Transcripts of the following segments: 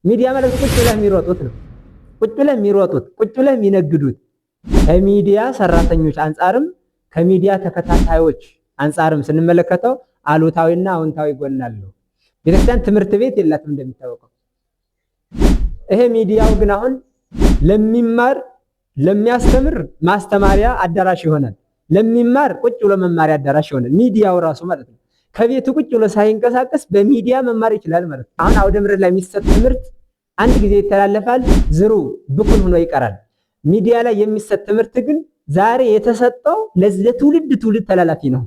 ሚዲያ ማለት ቁጭ ብለህ የሚሮጡት ነው። ቁጭ ብለህ የሚሮጡት፣ ቁጭ ብለህ የሚነግዱት። ከሚዲያ ሰራተኞች አንጻርም ከሚዲያ ተከታታዮች አንጻርም ስንመለከተው አሉታዊና አዎንታዊ ጎን አለው። ቤተክርስቲያን ትምህርት ቤት የላትም እንደሚታወቀው። ይሄ ሚዲያው ግን አሁን ለሚማር ለሚያስተምር ማስተማሪያ አዳራሽ ይሆናል። ለሚማር ቁጭ ብሎ መማሪያ አዳራሽ ይሆናል። ሚዲያው ራሱ ማለት ነው። ከቤቱ ቁጭ ብሎ ሳይንቀሳቀስ በሚዲያ መማር ይችላል ማለት ነው። አሁን አውደ ምሕረት ላይ የሚሰጥ ትምህርት አንድ ጊዜ ይተላለፋል፣ ዝሩ ብኩን ሆኖ ይቀራል። ሚዲያ ላይ የሚሰጥ ትምህርት ግን ዛሬ የተሰጠው ለትውልድ ትውልድ ተላላፊ ነው።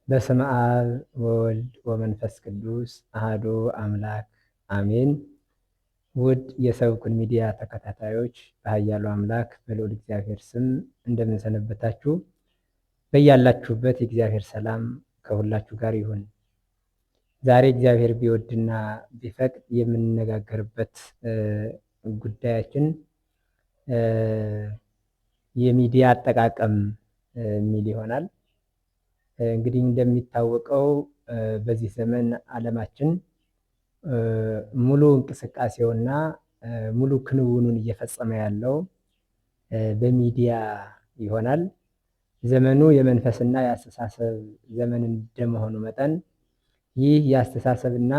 በስመ አብ ወወልድ ወመንፈስ ቅዱስ አሐዱ አምላክ አሜን። ውድ የሰብኩን ሚዲያ ተከታታዮች በኃያሉ አምላክ በልዑል እግዚአብሔር ስም እንደምንሰነበታችሁ፣ በያላችሁበት የእግዚአብሔር ሰላም ከሁላችሁ ጋር ይሁን። ዛሬ እግዚአብሔር ቢወድና ቢፈቅድ የምንነጋገርበት ጉዳያችን የሚዲያ አጠቃቀም የሚል ይሆናል። እንግዲህ እንደሚታወቀው በዚህ ዘመን ዓለማችን ሙሉ እንቅስቃሴውና ሙሉ ክንውኑን እየፈጸመ ያለው በሚዲያ ይሆናል። ዘመኑ የመንፈስና የአስተሳሰብ ዘመን እንደመሆኑ መጠን ይህ የአስተሳሰብና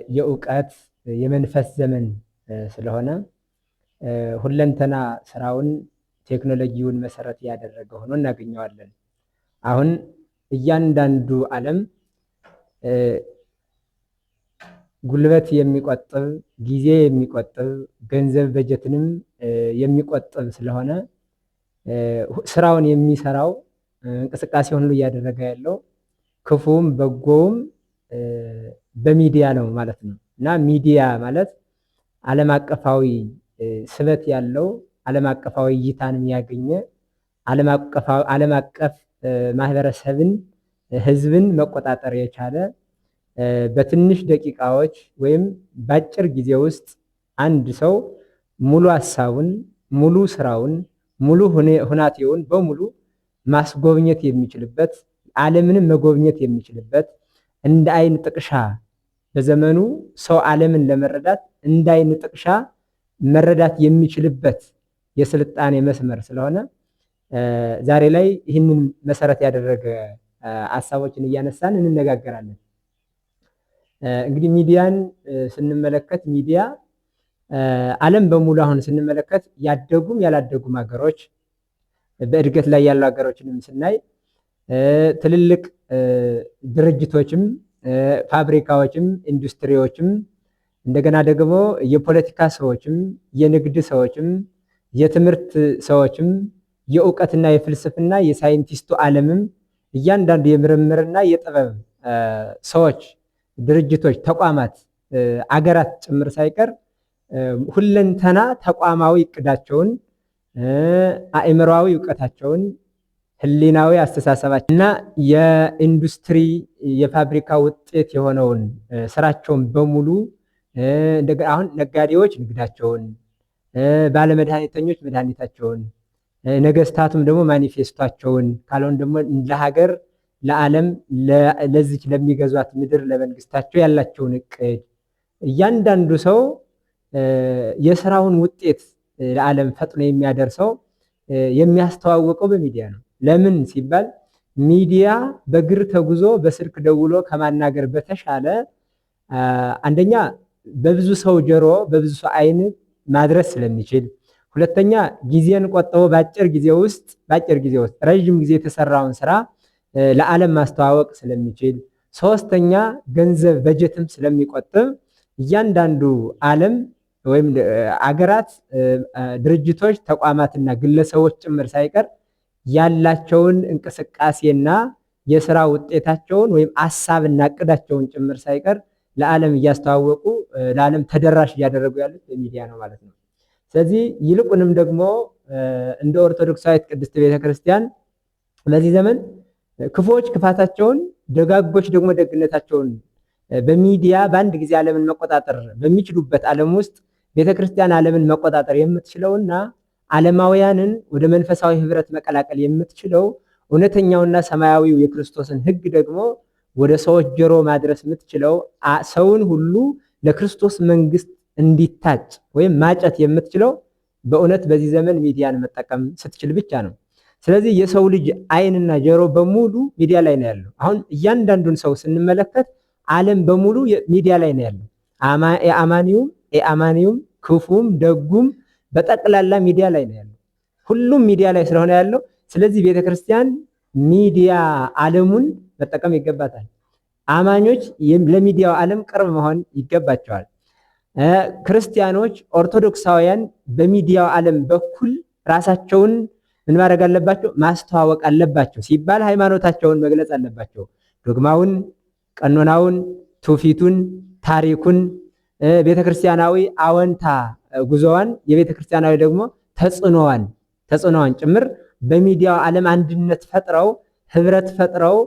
የእውቀት የመንፈስ ዘመን ስለሆነ ሁለንተና ስራውን ቴክኖሎጂውን መሰረት ያደረገ ሆኖ እናገኘዋለን። አሁን እያንዳንዱ ዓለም ጉልበት የሚቆጥብ ጊዜ የሚቆጥብ ገንዘብ በጀትንም የሚቆጥብ ስለሆነ ስራውን የሚሰራው እንቅስቃሴውን ሁሉ እያደረገ ያለው ክፉም በጎውም በሚዲያ ነው ማለት ነው። እና ሚዲያ ማለት ዓለም አቀፋዊ ስበት ያለው ዓለም አቀፋዊ እይታንም ያገኘ ዓለም አቀፍ ማህበረሰብን ህዝብን መቆጣጠር የቻለ በትንሽ ደቂቃዎች ወይም በአጭር ጊዜ ውስጥ አንድ ሰው ሙሉ ሀሳቡን፣ ሙሉ ስራውን፣ ሙሉ ሁናቴውን በሙሉ ማስጎብኘት የሚችልበት ዓለምንም መጎብኘት የሚችልበት እንደ አይን ጥቅሻ በዘመኑ ሰው ዓለምን ለመረዳት እንደ አይን ጥቅሻ መረዳት የሚችልበት የስልጣኔ መስመር ስለሆነ ዛሬ ላይ ይህንን መሰረት ያደረገ ሀሳቦችን እያነሳን እንነጋገራለን። እንግዲህ ሚዲያን ስንመለከት ሚዲያ ዓለም በሙሉ አሁን ስንመለከት ያደጉም ያላደጉም ሀገሮች በእድገት ላይ ያሉ ሀገሮችንም ስናይ ትልልቅ ድርጅቶችም ፋብሪካዎችም ኢንዱስትሪዎችም እንደገና ደግሞ የፖለቲካ ሰዎችም የንግድ ሰዎችም የትምህርት ሰዎችም የእውቀትና የፍልስፍና የሳይንቲስቱ ዓለምም እያንዳንዱ የምርምርና የጥበብ ሰዎች፣ ድርጅቶች፣ ተቋማት፣ አገራት ጭምር ሳይቀር ሁለንተና ተቋማዊ እቅዳቸውን፣ አእምሯዊ እውቀታቸውን፣ ህሊናዊ አስተሳሰባቸውን እና የኢንዱስትሪ የፋብሪካ ውጤት የሆነውን ስራቸውን በሙሉ አሁን ነጋዴዎች ንግዳቸውን፣ ባለመድኃኒተኞች መድኃኒታቸውን፣ ነገስታቱም ደግሞ ማኒፌስቷቸውን ካልሆን ደግሞ ለሀገር ለዓለም ለዚች ለሚገዟት ምድር ለመንግስታቸው ያላቸውን እቅድ እያንዳንዱ ሰው የስራውን ውጤት ለዓለም ፈጥኖ የሚያደርሰው የሚያስተዋውቀው በሚዲያ ነው። ለምን ሲባል ሚዲያ በእግር ተጉዞ በስልክ ደውሎ ከማናገር በተሻለ አንደኛ በብዙ ሰው ጆሮ በብዙ ሰው አይን ማድረስ ስለሚችል፣ ሁለተኛ ጊዜን ቆጥቦ በአጭር ጊዜ ውስጥ ረዥም ጊዜ የተሰራውን ስራ ለዓለም ማስተዋወቅ ስለሚችል፣ ሶስተኛ ገንዘብ በጀትም ስለሚቆጥብ እያንዳንዱ ዓለም ወይም አገራት፣ ድርጅቶች፣ ተቋማትና ግለሰቦች ጭምር ሳይቀር ያላቸውን እንቅስቃሴና የስራ ውጤታቸውን ወይም ሐሳብና እቅዳቸውን ጭምር ሳይቀር ለዓለም እያስተዋወቁ ለዓለም ተደራሽ እያደረጉ ያሉት በሚዲያ ነው ማለት ነው። ስለዚህ ይልቁንም ደግሞ እንደ ኦርቶዶክሳዊት ቅድስት ቤተክርስቲያን በዚህ ዘመን ክፉዎች ክፋታቸውን፣ ደጋጎች ደግሞ ደግነታቸውን በሚዲያ በአንድ ጊዜ ዓለምን መቆጣጠር በሚችሉበት ዓለም ውስጥ ቤተክርስቲያን ዓለምን መቆጣጠር የምትችለውና ዓለማውያንን ወደ መንፈሳዊ ህብረት መቀላቀል የምትችለው እውነተኛውና ሰማያዊው የክርስቶስን ሕግ ደግሞ ወደ ሰዎች ጆሮ ማድረስ የምትችለው ሰውን ሁሉ ለክርስቶስ መንግስት እንዲታጭ ወይም ማጨት የምትችለው በእውነት በዚህ ዘመን ሚዲያን መጠቀም ስትችል ብቻ ነው። ስለዚህ የሰው ልጅ ዓይንና ጆሮ በሙሉ ሚዲያ ላይ ነው ያለው። አሁን እያንዳንዱን ሰው ስንመለከት ዓለም በሙሉ ሚዲያ ላይ ነው ያለው። የአማኒውም የአማኒውም ክፉም ደጉም በጠቅላላ ሚዲያ ላይ ነው ያለው። ሁሉም ሚዲያ ላይ ስለሆነ ያለው፣ ስለዚህ ቤተክርስቲያን ሚዲያ ዓለሙን መጠቀም ይገባታል። አማኞች ለሚዲያው ዓለም ቅርብ መሆን ይገባቸዋል። ክርስቲያኖች ኦርቶዶክሳውያን በሚዲያው ዓለም በኩል ራሳቸውን ምን ማድረግ አለባቸው? ማስተዋወቅ አለባቸው። ሲባል ሃይማኖታቸውን መግለጽ አለባቸው። ዶግማውን፣ ቀኖናውን፣ ትውፊቱን፣ ታሪኩን፣ ቤተክርስቲያናዊ አወንታ ጉዞዋን፣ የቤተክርስቲያናዊ ደግሞ ተጽዕኖዋን ጭምር በሚዲያው ዓለም አንድነት ፈጥረው ህብረት ፈጥረው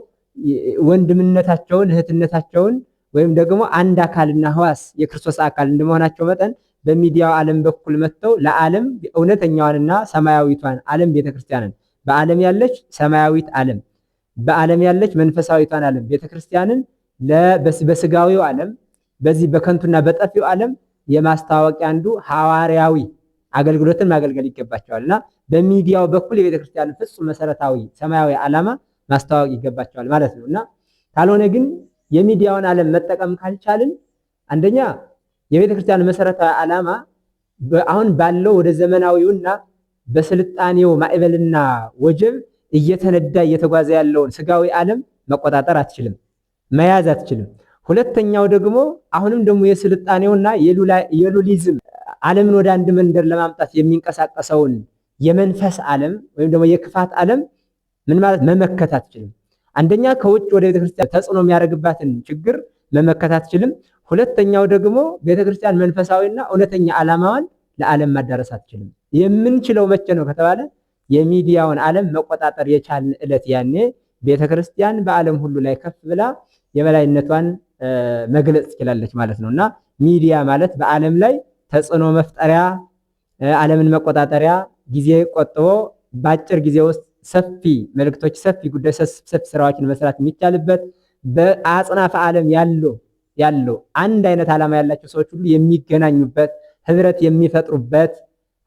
ወንድምነታቸውን እህትነታቸውን ወይም ደግሞ አንድ አካልና ህዋስ የክርስቶስ አካል እንደመሆናቸው መጠን በሚዲያው ዓለም በኩል መጥተው ለዓለም እውነተኛዋንና ሰማያዊቷን ዓለም ቤተክርስቲያንን በዓለም ያለች ሰማያዊት ዓለም በዓለም ያለች መንፈሳዊቷን ዓለም ቤተክርስቲያንን በስጋዊው ዓለም በዚህ በከንቱና በጠፊው ዓለም የማስተዋወቂያ አንዱ ሐዋርያዊ አገልግሎትን ማገልገል ይገባቸዋልና በሚዲያው በኩል የቤተክርስቲያንን ፍጹም መሰረታዊ ሰማያዊ ዓላማ ማስተዋወቅ ይገባቸዋል ማለት ነውና ካልሆነ ግን የሚዲያውን ዓለም መጠቀም ካልቻልን አንደኛ የቤተክርስቲያን መሰረታዊ ዓላማ አሁን ባለው ወደ ዘመናዊውና በስልጣኔው ማዕበልና ወጀብ እየተነዳ እየተጓዘ ያለውን ስጋዊ ዓለም መቆጣጠር አትችልም፣ መያዝ አትችልም። ሁለተኛው ደግሞ አሁንም ደግሞ የስልጣኔውና የሉሊዝም ዓለምን ወደ አንድ መንደር ለማምጣት የሚንቀሳቀሰውን የመንፈስ ዓለም ወይም ደግሞ የክፋት ዓለም ምን ማለት መመከት አትችልም። አንደኛ ከውጭ ወደ ቤተክርስቲያን ተጽዕኖ የሚያደርግባትን ችግር መመከት አትችልም። ሁለተኛው ደግሞ ቤተክርስቲያን መንፈሳዊና እውነተኛ ዓላማዋን ለዓለም ማዳረስ አትችልም። የምንችለው መቼ ነው ከተባለ የሚዲያውን ዓለም መቆጣጠር የቻልን ዕለት ያኔ ቤተክርስቲያን በዓለም ሁሉ ላይ ከፍ ብላ የበላይነቷን መግለጽ ትችላለች ማለት ነውና ሚዲያ ማለት በዓለም ላይ ተጽዕኖ መፍጠሪያ፣ ዓለምን መቆጣጠሪያ፣ ጊዜ ቆጥቦ በአጭር ጊዜ ውስጥ ሰፊ መልእክቶች፣ ሰፊ ጉዳይ፣ ሰፊ ስራዎችን መስራት የሚቻልበት በአጽናፈ ዓለም ያለው አንድ አይነት ዓላማ ያላቸው ሰዎች ሁሉ የሚገናኙበት፣ ህብረት የሚፈጥሩበት፣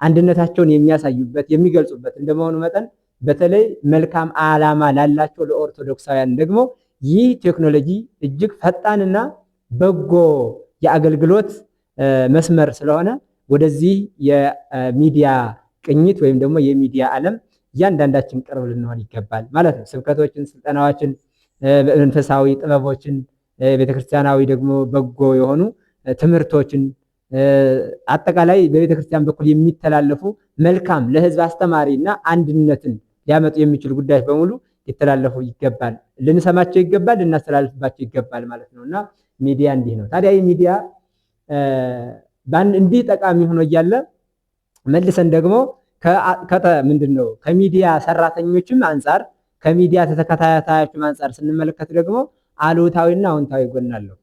አንድነታቸውን የሚያሳዩበት፣ የሚገልጹበት እንደመሆኑ መጠን በተለይ መልካም ዓላማ ላላቸው ለኦርቶዶክሳውያን ደግሞ ይህ ቴክኖሎጂ እጅግ ፈጣንና በጎ የአገልግሎት መስመር ስለሆነ ወደዚህ የሚዲያ ቅኝት ወይም ደግሞ የሚዲያ ዓለም እያንዳንዳችን ቅርብ ልንሆን ይገባል ማለት ነው። ስብከቶችን፣ ስልጠናዎችን፣ መንፈሳዊ ጥበቦችን፣ ቤተክርስቲያናዊ ደግሞ በጎ የሆኑ ትምህርቶችን አጠቃላይ በቤተክርስቲያን በኩል የሚተላለፉ መልካም ለህዝብ አስተማሪና አንድነትን ሊያመጡ የሚችሉ ጉዳዮች በሙሉ ሊተላለፉ ይገባል፣ ልንሰማቸው ይገባል፣ ልናስተላልፍባቸው ይገባል ማለት ነውና ሚዲያ እንዲህ ነው። ታዲያ ይህ ሚዲያ እንዲህ ጠቃሚ ሆኖ እያለ መልሰን ደግሞ ምንድነው ከሚዲያ ሰራተኞችም አንፃር ከሚዲያ ተከታታዮችም አንፃር ስንመለከት ደግሞ አሉታዊና አዎንታዊ ጎን አለው።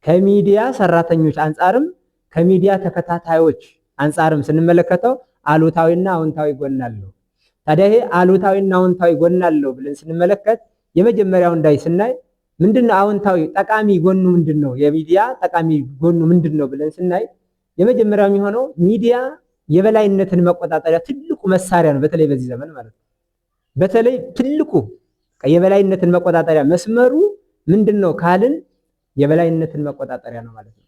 ከሚዲያ ሰራተኞች አንፃርም ከሚዲያ ተከታታዮች አንፃርም ስንመለከተው አሉታዊና አዎንታዊ ጎን አለው። ታዲያ ይሄ አሉታዊና አዎንታዊ ጎን አለው ብለን ስንመለከት የመጀመሪያው ስናይ ምንድነው አዎንታዊ ጠቃሚ ጎኑ ምንድነው? የሚዲያ ጠቃሚ ጎኑ ምንድነው ብለን ስናይ የመጀመሪያው የሚሆነው ሚዲያ የበላይነትን መቆጣጠሪያ ትልቁ መሳሪያ ነው። በተለይ በዚህ ዘመን ማለት ነው። በተለይ ትልቁ የበላይነትን መቆጣጠሪያ መስመሩ ምንድነው ካልን የበላይነትን መቆጣጠሪያ ነው ማለት ነው።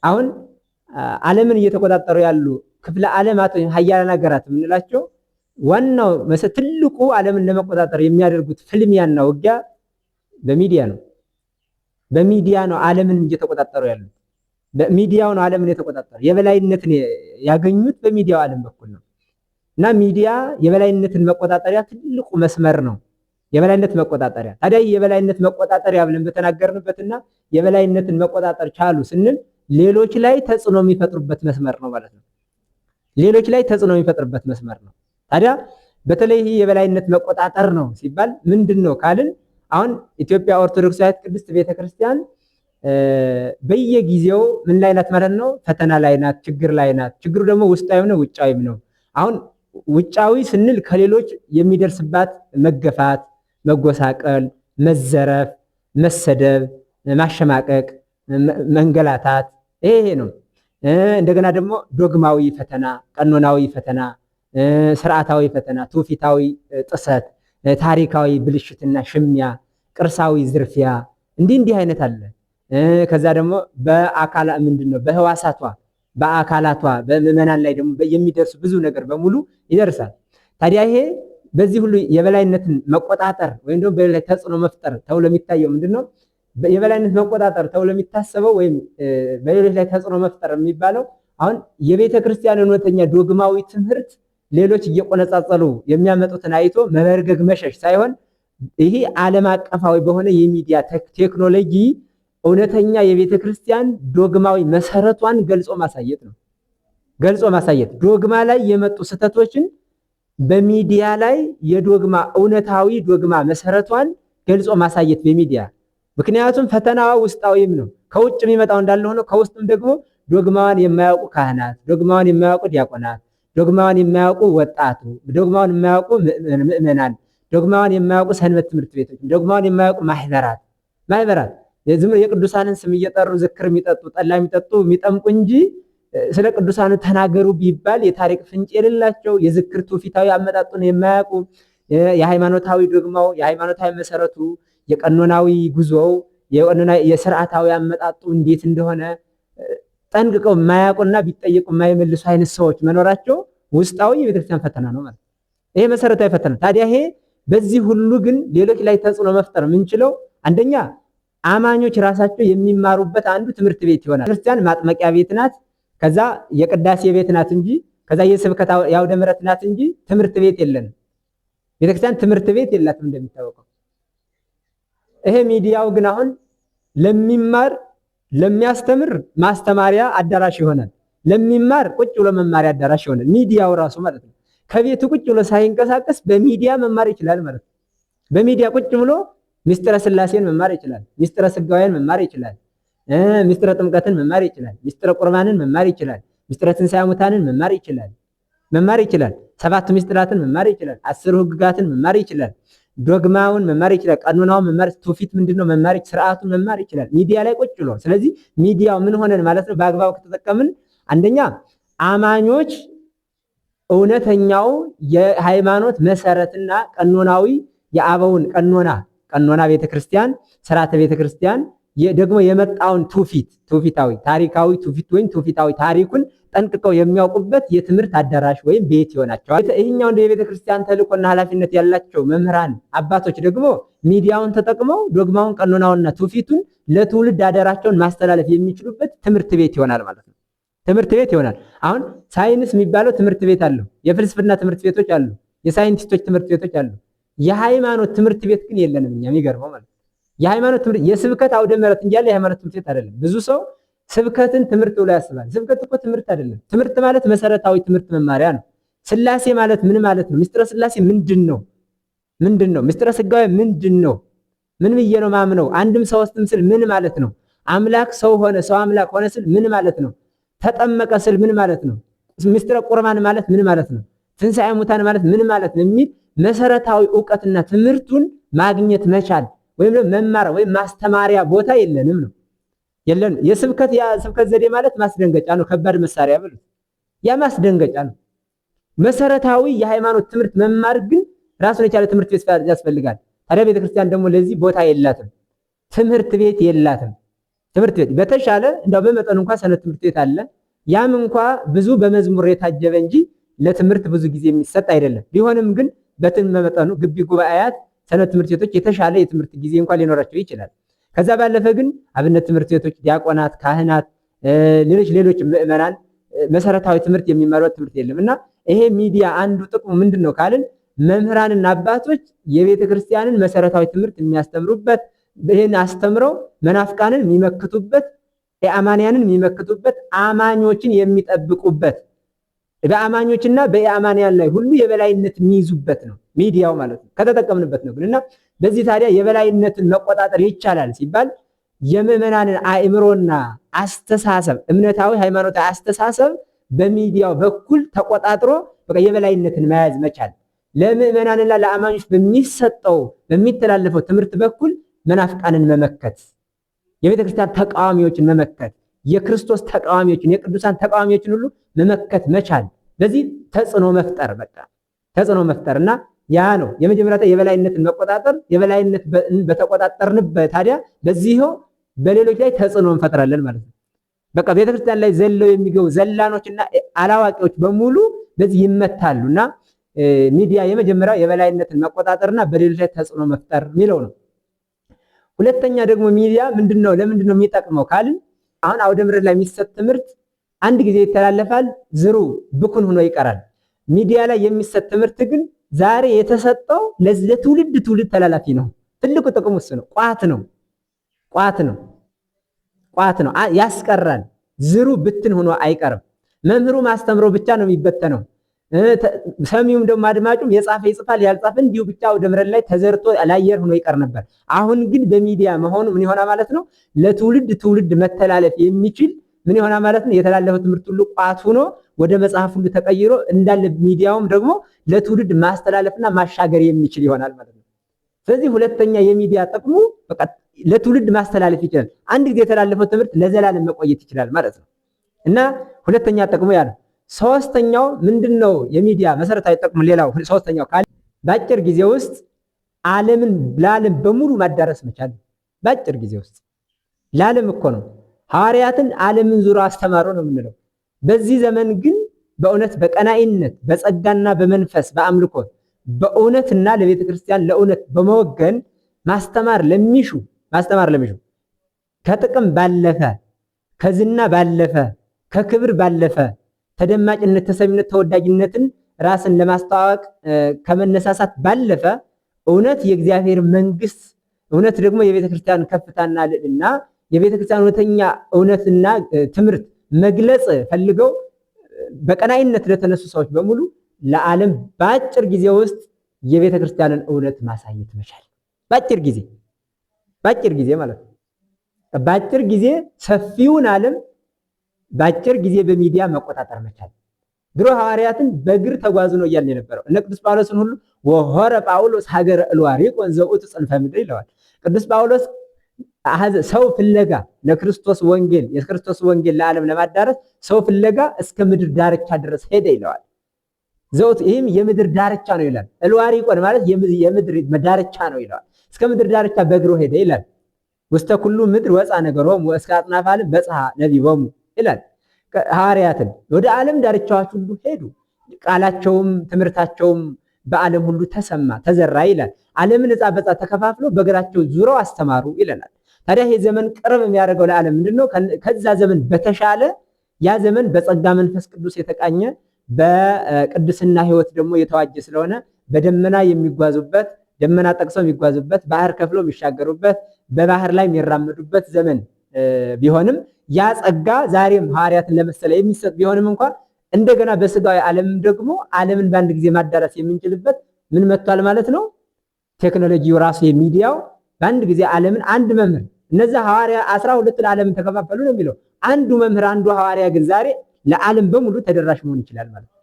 አሁን ዓለምን እየተቆጣጠሩ ያሉ ክፍለ ዓለማት ወይም ሀያላን ሀገራት የምንላቸው ዋናው ትልቁ ዓለምን ለመቆጣጠር የሚያደርጉት ፍልሚያና ውጊያ በሚዲያ ነው። በሚዲያ ነው ዓለምን እየተቆጣጠሩ ያሉት። በሚዲያው ነው ዓለምን የተቆጣጠሩ የበላይነትን ያገኙት በሚዲያው ዓለም በኩል ነው። እና ሚዲያ የበላይነትን መቆጣጠሪያ ትልቁ መስመር ነው። የበላይነት መቆጣጠሪያ ታዲያ የበላይነት መቆጣጠሪያ ብለን በተናገርንበትና የበላይነትን መቆጣጠር ቻሉ ስንል ሌሎች ላይ ተጽዕኖ የሚፈጥሩበት መስመር ነው ማለት ነው። ሌሎች ላይ ተጽዕኖ የሚፈጥርበት መስመር ነው። ታዲያ በተለይ ይህ የበላይነት መቆጣጠር ነው ሲባል ምንድነው ካልን አሁን ኢትዮጵያ ኦርቶዶክሳዊት ቅድስት ቤተክርስቲያን በየጊዜው ምን ላይ ናት ማለት ነው? ፈተና ላይ ናት፣ ችግር ላይ ናት። ችግሩ ደግሞ ውስጣዊም ነው ውጫዊም ነው። አሁን ውጫዊ ስንል ከሌሎች የሚደርስባት መገፋት፣ መጎሳቀል፣ መዘረፍ፣ መሰደብ፣ ማሸማቀቅ፣ መንገላታት ይሄ ነው። እንደገና ደግሞ ዶግማዊ ፈተና፣ ቀኖናዊ ፈተና፣ ስርዓታዊ ፈተና፣ ትውፊታዊ ጥሰት፣ ታሪካዊ ብልሽትና ሽሚያ፣ ቅርሳዊ ዝርፊያ እንዲህ አይነት አለ። ከዛ ደግሞ በአካላ ምንድነው በህዋሳቷ በአካላቷ በምዕመናን ላይ ደግሞ የሚደርሱ ብዙ ነገር በሙሉ ይደርሳል። ታዲያ ይሄ በዚህ ሁሉ የበላይነትን መቆጣጠር ወይም ደግሞ በላይ ተጽዕኖ መፍጠር ተብሎ የሚታየው ምንድነው? የበላይነት መቆጣጠር ተብሎ የሚታሰበው ወይም በሌሎች ላይ ተጽዕኖ መፍጠር የሚባለው አሁን የቤተ ክርስቲያን እውነተኛ ዶግማዊ ትምህርት ሌሎች እየቆነጻጸሉ የሚያመጡትን አይቶ መበርገግ መሸሽ ሳይሆን ይሄ ዓለም አቀፋዊ በሆነ የሚዲያ ቴክኖሎጂ እውነተኛ የቤተ ክርስቲያን ዶግማዊ መሰረቷን ገልጾ ማሳየት ነው። ገልጾ ማሳየት ዶግማ ላይ የመጡ ስህተቶችን በሚዲያ ላይ የዶግማ እውነታዊ ዶግማ መሰረቷን ገልጾ ማሳየት በሚዲያ ምክንያቱም ፈተናዋ ውስጣዊም ነው። ከውጭ የሚመጣው እንዳለ ሆኖ ከውስጥም ደግሞ ዶግማዋን የማያውቁ ካህናት፣ ዶግማዋን የማያውቁ ዲያቆናት፣ ዶግማዋን የማያውቁ ወጣቱ፣ ዶግማዋን የማያውቁ ምዕመናን፣ ዶግማዋን የማያውቁ ሰንበት ትምህርት ቤቶች፣ ዶግማዋን የማያውቁ ማህበራት የቅዱሳንን ስም እየጠሩ ዝክር የሚጠጡ ጠላ የሚጠጡ የሚጠምቁ እንጂ ስለ ቅዱሳኑ ተናገሩ ቢባል የታሪክ ፍንጭ የሌላቸው የዝክር ትውፊታዊ አመጣጡን የማያውቁ የሃይማኖታዊ ዶግማው የሃይማኖታዊ መሰረቱ የቀኖናዊ ጉዞው የስርዓታዊ አመጣጡ እንዴት እንደሆነ ጠንቅቀው የማያውቁና ቢጠየቁ የማይመልሱ አይነት ሰዎች መኖራቸው ውስጣዊ የቤተክርስቲያን ፈተና ነው ማለት። ይሄ መሰረታዊ ፈተና። ታዲያ ይሄ በዚህ ሁሉ ግን ሌሎች ላይ ተጽዕኖ መፍጠር የምንችለው አንደኛ አማኞች ራሳቸው የሚማሩበት አንዱ ትምህርት ቤት ይሆናል። ክርስቲያን ማጥመቂያ ቤት ናት፣ ከዛ የቅዳሴ ቤት ናት እንጂ ከዛ የስብከት የአውደ ምሕረት ናት እንጂ ትምህርት ቤት የለንም። ቤተክርስቲያን ትምህርት ቤት የላትም እንደሚታወቀው። ይሄ ሚዲያው ግን አሁን ለሚማር ለሚያስተምር ማስተማሪያ አዳራሽ ይሆናል። ለሚማር ቁጭ ብሎ መማሪያ አዳራሽ ይሆናል። ሚዲያው ራሱ ማለት ነው። ከቤቱ ቁጭ ብሎ ሳይንቀሳቀስ በሚዲያ መማር ይችላል ማለት ነው። በሚዲያ ቁጭ ብሎ ሚስጥረ ስላሴን መማር ይችላል። ሚስጥረ ስጋውያን መማር ይችላል። ሚስጥረ ጥምቀትን መማር ይችላል። ሚስጥረ ቁርባንን መማር ይችላል። ሚስጥረ ትንሣኤ ሙታንን መማር ይችላል። ሰባቱ ሚስጥራትን መማር ይችላል። 10 ሕግጋትን መማር ይችላል። ዶግማውን መማር ይችላል። ቀኖናውን መማር፣ ትውፊት ምንድነው መማር፣ ስርዓቱን መማር ይችላል ሚዲያ ላይ ቁጭ ብሎ። ስለዚህ ሚዲያው ምን ሆነን ማለት ነው? በአግባቡ ከተጠቀምን አንደኛ አማኞች እውነተኛው የሃይማኖት መሰረትና ቀኖናዊ የአበውን ቀኖና ቤተክርስቲያን ስርዓተ ቤተክርስቲያን ደግሞ የመጣውን ትውፊታዊ ታሪካዊ ትውፊት ወይም ትውፊታዊ ታሪኩን ጠንቅቀው የሚያውቁበት የትምህርት አዳራሽ ወይም ቤት ይሆናቸዋል። ይህኛው እንደ የቤተክርስቲያን ተልእኮና ኃላፊነት ያላቸው መምህራን አባቶች ደግሞ ሚዲያውን ተጠቅመው ዶግማውን ቀኖናውንና ትውፊቱን ለትውልድ አደራቸውን ማስተላለፍ የሚችሉበት ትምህርት ቤት ይሆናል ማለት ነው። ትምህርት ቤት ይሆናል። አሁን ሳይንስ የሚባለው ትምህርት ቤት አለው። የፍልስፍና ትምህርት ቤቶች አሉ። የሳይንቲስቶች ትምህርት ቤቶች አሉ። የሃይማኖት ትምህርት ቤት ግን የለንም እኛ። የሚገርመው ማለት የሃይማኖት ትምህርት የስብከት አውደ ምሕረት እንጂ ያለ የሃይማኖት ትምህርት ቤት አይደለም። ብዙ ሰው ስብከትን ትምህርት ብሎ ያስባል። ስብከት እኮ ትምህርት አይደለም። ትምህርት ማለት መሰረታዊ ትምህርት መማሪያ ነው። ስላሴ ማለት ምን ማለት ነው? ምስጢረ ስላሴ ምንድነው? ምስጢረ ስጋዌ ምንድነው? ምን ብዬ ነው ማምነው? አንድም ሶስትም ስል ምን ማለት ነው? አምላክ ሰው ሆነ፣ ሰው አምላክ ሆነ ስል ምን ማለት ነው? ተጠመቀ ስል ምን ማለት ነው? ምስጢረ ቁርባን ማለት ምን ማለት ነው? ትንሣኤ ሙታን ማለት ምን ማለት ነው? የሚል መሰረታዊ ዕውቀትና ትምህርቱን ማግኘት መቻል ወይም መማር ወይም ማስተማሪያ ቦታ የለንም ነው የለንም። የስብከት ዘዴ ማለት ማስደንገጫ ነው። ከባድ መሳሪያ ብሎ ያ ማስደንገጫ ነው። መሰረታዊ የሃይማኖት ትምህርት መማር ግን ራሱን የቻለ ትምህርት ቤት ያስፈልጋል። ታዲያ ቤተክርስቲያን ደግሞ ለዚህ ቦታ የላትም፣ ትምህርት ቤት የላትም። ትምህርት ቤት በተሻለ እንደው በመጠኑ እንኳን ሰንበት ትምህርት ቤት አለ። ያም እንኳን ብዙ በመዝሙር የታጀበ እንጂ ለትምህርት ብዙ ጊዜ የሚሰጥ አይደለም። ቢሆንም ግን በመጠኑ ግቢ ጉባኤያት ሰንበት ትምህርት ቤቶች የተሻለ የትምህርት ጊዜ እንኳን ሊኖራቸው ይችላል። ከዛ ባለፈ ግን አብነት ትምህርት ቤቶች፣ ዲያቆናት፣ ካህናት፣ ሌሎች ምዕመናን መሰረታዊ ትምህርት የሚማሩት ትምህርት የለም እና ይሄ ሚዲያ አንዱ ጥቅሙ ምንድነው ካልን መምህራንና አባቶች የቤተ ክርስቲያንን መሰረታዊ ትምህርት የሚያስተምሩበት፣ ይህን አስተምረው መናፍቃንን የሚመክቱበት፣ የአማንያንን የሚመክቱበት፣ አማኞችን የሚጠብቁበት፣ በአማኞችና በአማንያን ላይ ሁሉ የበላይነት የሚይዙበት ነው ሚዲያው ማለት ነው። ከተጠቀምንበት ነው ግን እና በዚህ ታዲያ የበላይነትን መቆጣጠር ይቻላል ሲባል የምዕመናንን አእምሮና አስተሳሰብ እምነታዊ ሃይማኖታዊ አስተሳሰብ በሚዲያው በኩል ተቆጣጥሮ በቃ የበላይነትን መያዝ መቻል፣ ለምዕመናንና ለአማኞች በሚሰጠው በሚተላለፈው ትምህርት በኩል መናፍቃንን መመከት፣ የቤተክርስቲያን ተቃዋሚዎችን መመከት፣ የክርስቶስ ተቃዋሚዎችን የቅዱሳን ተቃዋሚዎችን ሁሉ መመከት መቻል፣ በዚህ ተጽዕኖ መፍጠር በቃ ተጽዕኖ መፍጠርና ያ ነው የመጀመሪያ የበላይነትን መቆጣጠር። የበላይነት በተቆጣጠርንበት ታዲያ በዚህው በሌሎች ላይ ተጽዕኖ እንፈጥራለን ማለት ነው። በቃ ቤተክርስቲያን ላይ ዘለው የሚገቡ ዘላኖችና አላዋቂዎች በሙሉ በዚህ ይመታሉና ሚዲያ የመጀመሪያው የበላይነትን መቆጣጠርና በሌሎች ላይ ተጽዕኖ መፍጠር የሚለው ነው። ሁለተኛ ደግሞ ሚዲያ ምንድነው ለምንድነው የሚጠቅመው ካልን አሁን አውደ ምሕረት ላይ የሚሰጥ ትምህርት አንድ ጊዜ ይተላለፋል፣ ዝሩ ብኩን ሆኖ ይቀራል። ሚዲያ ላይ የሚሰጥ ትምህርት ግን ዛሬ የተሰጠው ለትውልድ ትውልድ ተላላፊ ነው። ትልቁ ጥቅሙ እሱ ነው። ቋት ነው ያስቀራል። ዝሩ ብትን ሆኖ አይቀርም። መምህሩ ማስተምሮ ብቻ ነው የሚበተነው። ሰሚውም ደግሞ አድማጩም የጻፈ ይጽፋል፣ ያልጻፈ እንዲሁ ብቻ አውደ ምሕረት ላይ ተዘርቶ ለአየር ሆኖ ይቀር ነበር። አሁን ግን በሚዲያ መሆኑ ምን ይሆናል ማለት ነው? ለትውልድ ትውልድ መተላለፍ የሚችል ምን ይሆናል ማለት ነው? የተላለፈው ትምህርት ሁሉ ቋት ሆኖ ወደ መጽሐፍ ሁሉ ተቀይሮ እንዳለ ሚዲያውም ደግሞ ለትውልድ ማስተላለፍና ማሻገር የሚችል ይሆናል ማለት ነው። ስለዚህ ሁለተኛ የሚዲያ ጥቅሙ በቃ ለትውልድ ማስተላለፍ ይችላል። አንድ ጊዜ የተላለፈው ትምህርት ለዘላለም መቆየት ይችላል ማለት ነው እና ሁለተኛ ጥቅሙ ያ ነው። ሶስተኛው ምንድነው? የሚዲያ መሰረታዊ ጥቅሙ ሌላው ሶስተኛው ካለ በአጭር ጊዜ ውስጥ ዓለምን ለዓለም በሙሉ ማዳረስ መቻል። በአጭር ጊዜ ውስጥ ለዓለም እኮ ነው ሐዋርያትን ዓለምን ዙሮ አስተማሩ ነው የምንለው። በዚህ ዘመን ግን በእውነት በቀናኢነት በጸጋና በመንፈስ በአምልኮት በእውነትና ለቤተ ክርስቲያን ለእውነት በመወገን ማስተማር ለሚሹ ከጥቅም ባለፈ ከዝና ባለፈ ከክብር ባለፈ ተደማጭነት፣ ተሰሚነት፣ ተወዳጅነትን ራስን ለማስተዋወቅ ከመነሳሳት ባለፈ እውነት የእግዚአብሔር መንግስት እውነት ደግሞ የቤተ ክርስቲያን ከፍታና ልዕልና የቤተ ክርስቲያን እውነተኛ እውነትና ትምህርት መግለጽ ፈልገው በቀናይነት ለተነሱ ሰዎች በሙሉ ለዓለም በአጭር ጊዜ ውስጥ የቤተ ክርስቲያንን እውነት ማሳየት መቻል። በአጭር ጊዜ ማለት ነው። በአጭር ጊዜ ሰፊውን ዓለም በአጭር ጊዜ በሚዲያ መቆጣጠር መቻል። ድሮ ሐዋርያትን በእግር ተጓዙ ነው እያልን የነበረው። እነ ቅዱስ ጳውሎስን ሁሉ ወሆረ ጳውሎስ ሀገረ እልዋሪቆን ዘውእቱ ጽንፈ ምድር ይለዋል። ቅዱስ ጳውሎስ ሰው ፍለጋ ለክርስቶስ ወንጌል የክርስቶስ ወንጌል ለዓለም ለማዳረስ ሰው ፍለጋ እስከ ምድር ዳርቻ ድረስ ሄደ ይለዋል። ዘውት ይህም የምድር ዳርቻ ነው ይላል። እልዋሪቆን ማለት የምድር ዳርቻ ነው ይለዋል። እስከ ምድር ዳርቻ በእግሩ ሄደ ይላል። ውስተ ኩሉ ምድር ወፃ ነገሮሙ እስከ አጽናፈ ዓለም በጽሐ ነቢቦሙ ይላል። ሐዋርያትን ወደ ዓለም ዳርቻዎች ሁሉ ሄዱ። ቃላቸውም ትምህርታቸውም በዓለም ሁሉ ተሰማ ተዘራ ይላል። ዓለምን ዕፃ በዕፃ ተከፋፍሎ በእግራቸው ዙረው አስተማሩ ይለናል። ታዲያ ይሄ ዘመን ቅርብ የሚያደርገው ለዓለም ምንድነው? ከዛ ዘመን በተሻለ ያ ዘመን በጸጋ መንፈስ ቅዱስ የተቃኘ በቅድስና ሕይወት ደግሞ የተዋጀ ስለሆነ በደመና የሚጓዙበት ደመና ጠቅሰው የሚጓዙበት ባህር ከፍለው የሚሻገሩበት በባህር ላይ የሚራመዱበት ዘመን ቢሆንም ያ ጸጋ ዛሬም ሐዋርያትን ለመሰለ የሚሰጥ ቢሆንም እንኳን እንደገና በስጋዊ ዓለም ደግሞ ዓለምን በአንድ ጊዜ ማዳረስ የምንችልበት ምን መጥቷል ማለት ነው? ቴክኖሎጂው ራሱ የሚዲያው በአንድ ጊዜ ዓለምን አንድ መምህር እነዛ ሐዋርያ 12 ለዓለምን ተከፋፈሉ ነው የሚለው። አንዱ መምህር አንዱ ሐዋርያ ግን ዛሬ ለዓለም በሙሉ ተደራሽ መሆን ይችላል ማለት ነው።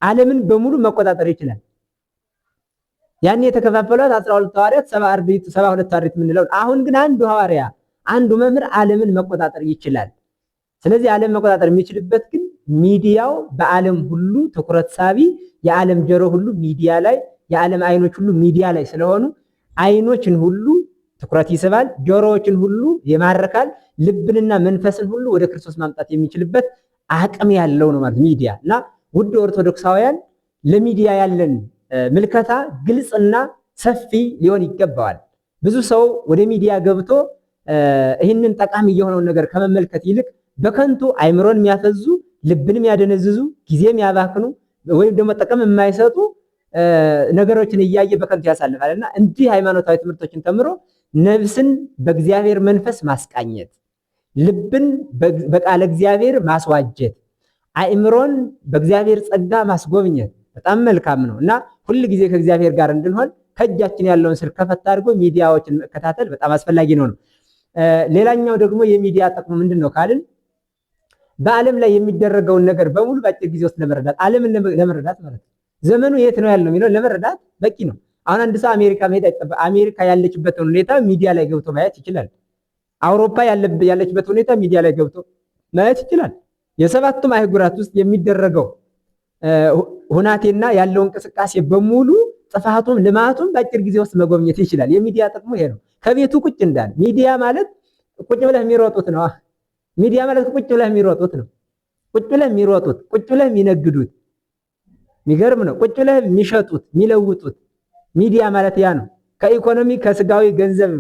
ዓለምን በሙሉ መቆጣጠር ይችላል። ያኔ የተከፋፈሉት 12 ሐዋርያት 72 ሐዋርያት የምንለው አሁን ግን አንዱ ሐዋርያ አንዱ መምህር ዓለምን መቆጣጠር ይችላል። ስለዚህ ዓለም መቆጣጠር የሚችልበት ግን ሚዲያው በዓለም ሁሉ ትኩረት ሳቢ የዓለም ጆሮ ሁሉ ሚዲያ ላይ የዓለም አይኖች ሁሉ ሚዲያ ላይ ስለሆኑ አይኖችን ሁሉ ትኩረት ይስባል፣ ጆሮዎችን ሁሉ ይማርካል፣ ልብንና መንፈስን ሁሉ ወደ ክርስቶስ ማምጣት የሚችልበት አቅም ያለው ነው ማለት ሚዲያ። እና ውድ ኦርቶዶክሳውያን ለሚዲያ ያለን ምልከታ ግልጽና ሰፊ ሊሆን ይገባዋል። ብዙ ሰው ወደ ሚዲያ ገብቶ ይህንን ጠቃሚ የሆነውን ነገር ከመመልከት ይልቅ በከንቱ አይምሮን የሚያፈዙ ልብንም ያደነዝዙ ጊዜም ያባክኑ ወይም ደግሞ ጥቅም የማይሰጡ ነገሮችን እያየ በከንቱ ያሳልፋልና እንዲህ ሃይማኖታዊ ትምህርቶችን ተምሮ ነፍስን በእግዚአብሔር መንፈስ ማስቃኘት፣ ልብን በቃለ እግዚአብሔር ማስዋጀት፣ አእምሮን በእግዚአብሔር ጸጋ ማስጎብኘት በጣም መልካም ነው እና ሁል ጊዜ ከእግዚአብሔር ጋር እንድንሆን ከእጃችን ያለውን ስልክ ከፈታ አድርጎ ሚዲያዎችን መከታተል በጣም አስፈላጊ ነው። ሌላኛው ደግሞ የሚዲያ ጥቅሙ ምንድነው ካልን በዓለም ላይ የሚደረገውን ነገር በሙሉ በአጭር ጊዜ ውስጥ ለመረዳት ዓለምን ለመረዳት ማለት ነው። ዘመኑ የት ነው ያለው የሚለው ለመረዳት በቂ ነው። አሁን አንድ ሰው አሜሪካ መሄድ አይጠበቅም። አሜሪካ ያለችበትን ሁኔታ ሚዲያ ላይ ገብቶ ማየት ይችላል። አውሮፓ ያለችበት ሁኔታ ሚዲያ ላይ ገብቶ ማየት ይችላል። የሰባቱም አህጉራት ውስጥ የሚደረገው ሁናቴና ያለው እንቅስቃሴ በሙሉ ጥፋቱም ልማቱም በአጭር ጊዜ ውስጥ መጎብኘት ይችላል። የሚዲያ ጥቅሙ ይሄ ነው። ከቤቱ ቁጭ እንዳለ ሚዲያ ማለት ቁጭ ብለህ የሚሮጡት ነው። ሚዲያ ማለት ቁጭ ብለህ የሚሮጡት ነው። ቁጭ ብለህ የሚሮጡት፣ ቁጭ ብለህ የሚነግዱት፣ የሚገርም ነው። ቁጭ ብለህ የሚሸጡት፣ የሚለውጡት ሚዲያ ማለት ያ ነው። ከኢኮኖሚ ከስጋዊ ገንዘብ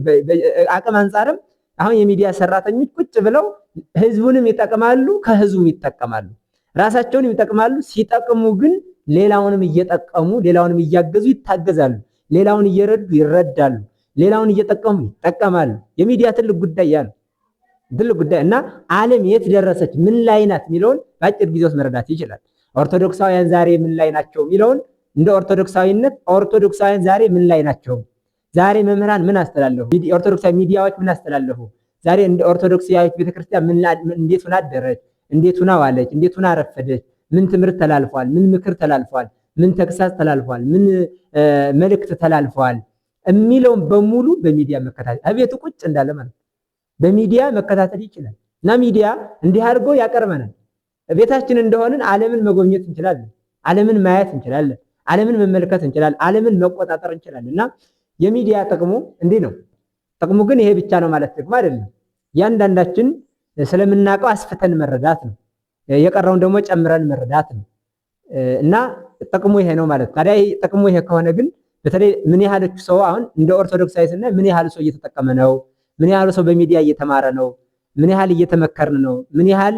አቅም አንጻርም አሁን የሚዲያ ሰራተኞች ቁጭ ብለው ህዝቡንም ይጠቅማሉ፣ ከህዝቡም ይጠቀማሉ፣ ራሳቸውንም ይጠቅማሉ። ሲጠቅሙ ግን ሌላውንም እየጠቀሙ ሌላውንም እያገዙ ይታገዛሉ፣ ሌላውን እየረዱ ይረዳሉ፣ ሌላውን እየጠቀሙ ይጠቀማሉ። የሚዲያ ትልቅ ጉዳይ ያ ነው። ትልቅ ጉዳይ እና ዓለም የት ደረሰች ምን ላይ ናት የሚለውን በአጭር ጊዜ ውስጥ መረዳት ይችላል። ኦርቶዶክሳውያን ዛሬ ምን ላይ ናቸው የሚለውን እንደ ኦርቶዶክሳዊነት ኦርቶዶክሳውያን ዛሬ ምን ላይ ናቸው? ዛሬ መምህራን ምን አስተላለፉ? ኦርቶዶክሳዊ ሚዲያዎች ምን አስተላለፉ? ዛሬ እንደ ኦርቶዶክሳዊት ቤተክርስቲያን እንዴት ሆና አደረች? እንዴት ሆና ዋለች? እንዴት ሆና አረፈደች? ምን ትምህርት ተላልፏል? ምን ምክር ተላልፏል? ምን ተግሳጽ ተላልፏል? ምን መልእክት ተላልፏል? የሚለውን በሙሉ በሚዲያ መከታተል አቤቱ ቁጭ እንዳለ ማለት በሚዲያ መከታተል ይችላል። እና ሚዲያ እንዲህ አድርጎ ያቀርበናል። ቤታችን እንደሆንን ዓለምን መጎብኘት እንችላለን። ዓለምን ማየት እንችላለን። ዓለምን መመልከት እንችላለን። ዓለምን መቆጣጠር እንችላለን። እና የሚዲያ ጥቅሙ እንዲህ ነው። ጥቅሙ ግን ይሄ ብቻ ነው ማለት ደግሞ አይደለም። እያንዳንዳችን ስለምናውቀው አስፍተን መረዳት ነው። የቀረውን ደግሞ ጨምረን መረዳት ነው። እና ጥቅሙ ይሄ ነው ማለት። ታዲያ ጥቅሙ ይሄ ከሆነ ግን በተለይ ምን ያህል ሰው አሁን እንደ ኦርቶዶክሳዊ ስናይ ምን ያህል ሰው እየተጠቀመ ነው? ምን ያህል ሰው በሚዲያ እየተማረ ነው? ምን ያህል እየተመከርን ነው? ምን ያህል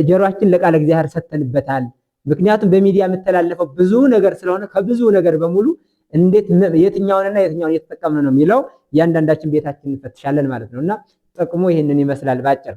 ጆሮአችን ለቃለ እግዚአብሔር ሰተንበታል? ምክንያቱም በሚዲያ የምተላለፈው ብዙ ነገር ስለሆነ ከብዙ ነገር በሙሉ እንዴት የትኛውንና የትኛውን እየተጠቀምን ነው የሚለው እያንዳንዳችን ቤታችን እንፈትሻለን ማለት ነው። እና ጥቅሙ ይህንን ይመስላል ባጭር።